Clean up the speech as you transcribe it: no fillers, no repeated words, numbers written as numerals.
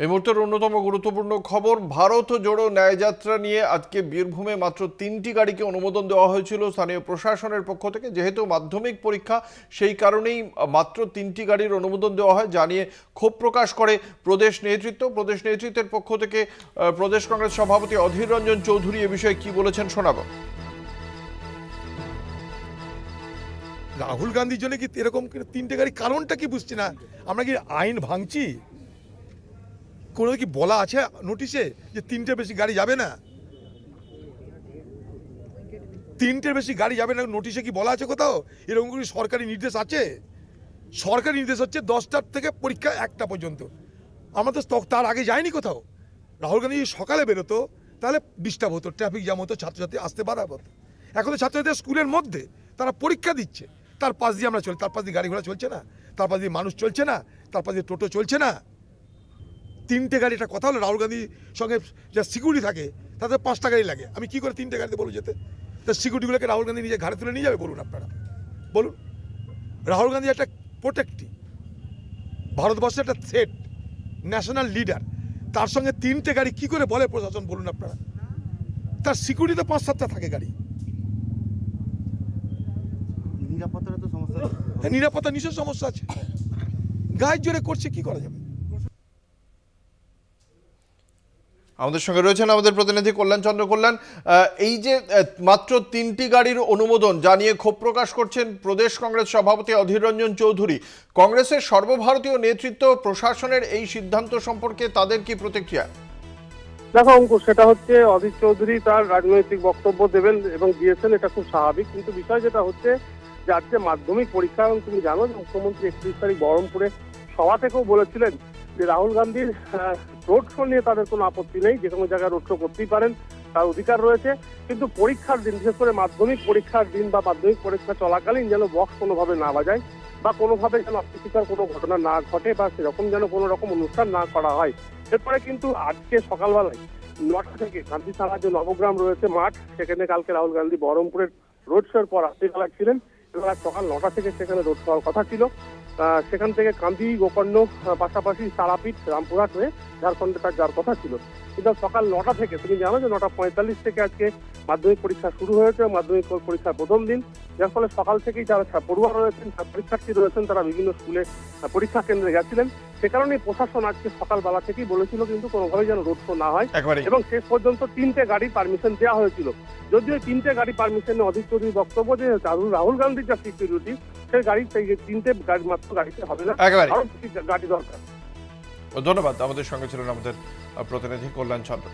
এই মুহূর্তের অন্যতম গুরুত্বপূর্ণ খবর, ভারত জোড়ো ন্যায়যাত্রা নিয়ে আজকে বীরভূমে মাত্র 3টি গাড়িকে অনুমোদন দেওয়া হয়েছিল স্থানীয় প্রশাসনের পক্ষ থেকে। যেহেতু মাধ্যমিক পরীক্ষা, সেই কারণেই মাত্র 3টি গাড়ির অনুমোদন দেওয়া হয়, যা নিয়ে ক্ষোভ প্রকাশ করে প্রদেশ নেতৃত্ব। প্রদেশ নেতৃত্বের পক্ষ থেকে প্রদেশ কংগ্রেস সভাপতি অধীর রঞ্জন চৌধুরী এ বিষয়ে কি বলেছেন শোনাবো। রাহুল গান্ধীর জন্য কি এরকম 3টে গাড়ি, কারণটা কি বুঝছি না। আমরা কি আইন ভাঙছি? কোনো কি বলা আছে নোটিশে যে 3টের বেশি গাড়ি যাবে না? 3টের বেশি গাড়ি যাবে না নোটিশে কি বলা আছে কোথাও? এরকম কি সরকারি নির্দেশ আছে? সরকারি নির্দেশ হচ্ছে 10টার থেকে পরীক্ষা 1টা পর্যন্ত। আমরা তো তার আগে যাইনি কোথাও। রাহুল গান্ধী সকালে বেরোতো তাহলে ডিস্টার্ব হতো, ট্রাফিক জ্যাম হতো, ছাত্রছাত্রী আসতে বাধা হতো। এখন তো ছাত্রছাত্রীরা স্কুলের মধ্যে তারা পরীক্ষা দিচ্ছে, তার পাশ দিয়ে আমরা চলি, তার পাশ দিয়ে গাড়ি ঘোড়া চলছে না, তার পাশ দিয়ে মানুষ চলছে না, তার পাশ দিয়ে টোটো চলছে না। 3টে গাড়ি, একটা কথা হলো রাহুল গান্ধীর সঙ্গে যা সিকিউরিটি থাকে তাদের 5টা গাড়ি লাগে। আমি কি করে 3টে গাড়িতে বলবো যেতে? তার সিকিউরিটিগুলোকে রাহুল গান্ধী নিজে ঘাড়ে তুলে নিয়ে যাবে? বলুন আপনারা, বলুন। রাহুল গান্ধী একটা প্রোটেক্টিভ, ভারতবর্ষের একটা থ্রেট, ন্যাশনাল লিডার, তার সঙ্গে 3টে গাড়ি কি করে বলে প্রশাসন? বলুন আপনারা। তার সিকিউরিটিতে 5-7টা থাকে গাড়ি। নিরাপত্তার তো সমস্যা। নিরাপত্তা নিশ্চয় সমস্যা আছে। গায়ের জোরে করছে, কি করা যাবে? আমাদের সঙ্গে রয়েছেন আমাদের প্রতিনিধি কল্যাণ চন্দ্র। কল্যাণ, এই যে মাত্র 3টি গাড়ির অনুমোদন, যা নিয়ে ক্ষোভ প্রকাশ করছেন প্রদেশ কংগ্রেস সভাপতি অধীর রঞ্জন চৌধুরী, কংগ্রেসের সর্বভারতীয় নেতৃত্ব প্রশাসনের এই সিদ্ধান্ত সম্পর্কে তাদের কি প্রতিক্রিয়া? দেখো অঙ্কুর, সেটা হচ্ছে অধীর চৌধুরী তার রাজনৈতিক বক্তব্য দেবেন এবং দিয়েছেন, এটা খুব স্বাভাবিক। কিন্তু বিষয় যেটা হচ্ছে যে আজকে মাধ্যমিক পরীক্ষা, এবং তুমি জানো যে মুখ্যমন্ত্রী 31 তারিখ বহরমপুরে সভা থেকেও বলেছিলেন যে রাহুল গান্ধীর রোড শো নিয়ে তাদের কোনো আপত্তি নেই, যে কোনো জায়গায় রোড শো করতেই পারেন, তার অধিকার রয়েছে। কিন্তু পরীক্ষার দিন, বিশেষ করে মাধ্যমিক পরীক্ষার দিন বা মাধ্যমিক পরীক্ষা চলাকালীন যেন বক্স কোনোভাবে না বাজায় বা কোনোভাবে যেন অপ্রীতিকর কোনো ঘটনা না ঘটে বা সেরকম যেন কোনো রকম অনুষ্ঠান না করা হয়। এরপরে কিন্তু আজকে সকালবেলায় 9টা থেকে গান্ধী থানার যে নবগ্রাম রয়েছে মাঠ, সেখানে কালকে রাহুল গান্ধী বহরমপুরের রোড শোর পর রাত্রিবেলা ছিলেন, এবং আজ সকাল 9টা থেকে সেখানে রোড শো হওয়ার কথা ছিল। সেখান থেকে কান্দি, গোকর্ণ, পাশাপাশি তারাপীঠ, রামপুরহাট হয়ে ঝাড়খণ্ডে তার যাওয়ার কথা ছিল। কিন্তু সকাল 9টা থেকে, তুমি জানো যে 9টা 45 থেকে আজকে মাধ্যমিক পরীক্ষা শুরু হয়েছে, মাধ্যমিক পরীক্ষার প্রথম দিন, যার ফলে সকাল থেকেই যারা পড়ুয়া রয়েছেন, পরীক্ষার্থী রয়েছেন, তারা বিভিন্ন স্কুলে পরীক্ষা কেন্দ্রে গেছিলেন। সে কারণে প্রশাসন আজকে সকালবেলা থেকেই বলেছিল কিন্তু কোনোভাবেই যেন রোড শো না হয়, এবং শেষ পর্যন্ত 3টে গাড়ির পারমিশন দেওয়া হয়েছিল। যদিও 3টে গাড়ি পারমিশনে অধীর চৌধুরীর বক্তব্য যে রাহুল গান্ধীর যা সিকিউরিটি, সেই গাড়ি, সেই 3টে গাড়ি মাত্র গাড়িতে হবে না, আরো গাড়ি দরকার। ধন্যবাদ। আমাদের সঙ্গে ছিলেন আমাদের প্রতিনিধি কল্যাণ চন্দ্র।